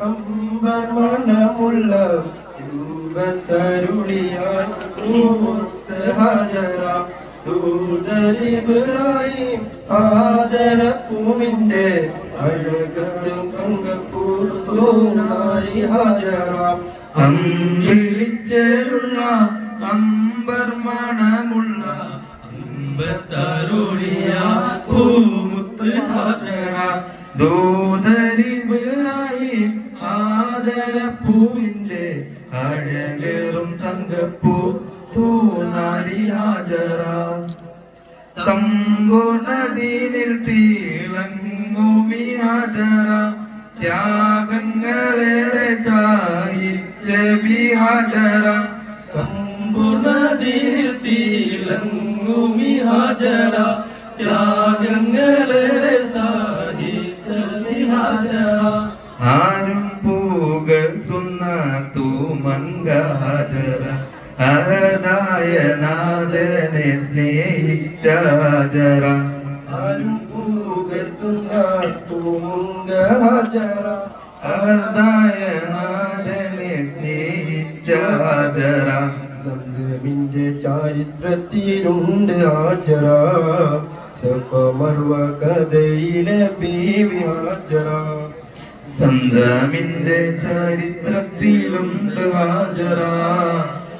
അമ്പർമണമുള്ള ഇമ്പത്തരുളിയാൻ ഹാജറ ദൂതരിബ്രാഹിം ആദരപ്പൂവിന്റെ അഴകടും തങ്കപ്പൂനാരി ഹാജറ അമ്പിളിച്ചേലുള്ള അമ്പർമണമുള്ള ഇമ്പത്തരുളിയാൻ പൂമുത്ത് ഹാജറ ദൂതരിബ്രാഹിം ആദരപ്പൂവിന്റെ അഴകേറും തങ്കപ്പൂ പൂനാരി ഹാജറ സമ്പൂർണദീനിൽ തിളങ്ങുമി ഹാജറ ത്യാഗങ്ങളേറെ സഹിച്ച ഹാജറ സമ്പൂർണദീനിൽ തിളങ്ങുമി ഹാജറ ത്യാഗങ്ങളേറെ സഹിച്ച ഹാജറ ആരും പുകഴ്ത്തുന്ന തൂമങ്ക ഹാജറ അഹദായ നാഥനെ സ്നേഹിച്ച ഹാജറ ആരും പുകഴ്ത്തുന്ന തൂമങ്ക ഹാജറ അഹദായ നാഥനെ സ്നേഹിച്ച ഹാജറ സംസമിന്റെ ചരിത്രത്തിലുണ്ട് ഹാജറ സഫ മർവ കഥയിലെ ബീവി ഹാജറ സംസമിന്റെ ചരിത്രത്തിലുണ്ട് ഹാജറ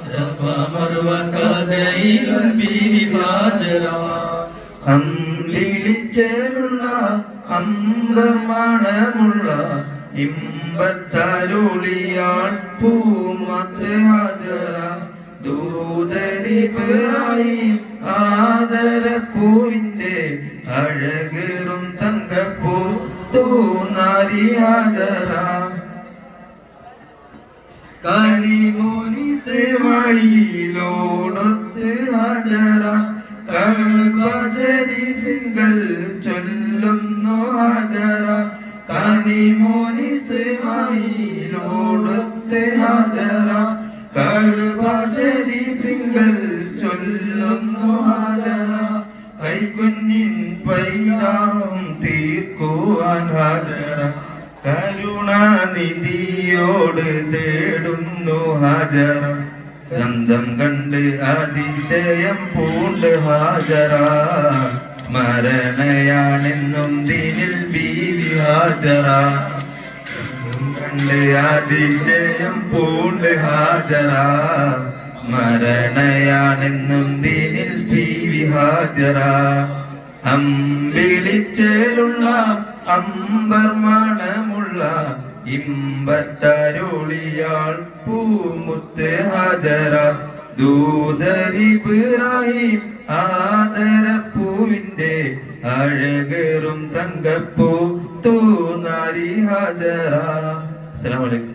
സഫ മർവ കഥയിലും ബീവി ഹാജറ അമ്പിളിച്ചേലുള്ള അമ്പർമണമുള്ള ഇമ്പത്തരുളിയാൾ പൂമത്ത് ഹാജറ ദൂതരിബ്രാഹിം ആദരപ്പൂവിന്റെ അഴകേറും തങ്കപ്പൂ തൂനാരി ഹാജറ കരിമോനിസ് വഴിയിലോടൊത്ത് ഹാജറ കഅബ ശരീഫിങ്കൽ ചൊല്ലുന്നു ഹാജറ കരിമോനിസ് വഴിയിലോടൊത്ത് ഹാജറ കഅബ ശരീഫിങ്കൽ ചൊല്ലുന്നു ഹാജറ കൈകുഞ്ഞിൻ പൈരാം തീർക്കുവാൻ ഹാജറ കരുണാനിധിയോട് തേടുന്നു ഹാജറ സംസം കണ്ട് അതിശയം പൂണ്ട് ഹാജറ സ്മരണയാണെന്നും ദിനിൽ ബീവി ഹാജറ കണ്ട് അതിശയം പൂണ്ട് ഹാജറ സ്മരണയാണെന്നും ദിനിൽ ബീവി ഹാജറ അമ്പിളിച്ചേലുള്ള അമ്പർമണമുള്ള ഇമ്പത്തരുളിയാൾ പൂമുത്ത് ഹാജറ ദൂതരിബ്രാഹിം ആദരപ്പൂവിന്റെ അഴകേറും തങ്കപ്പൂ തൂനാരി ഹാജറ. അസ്സലാമു അലൈക്കും.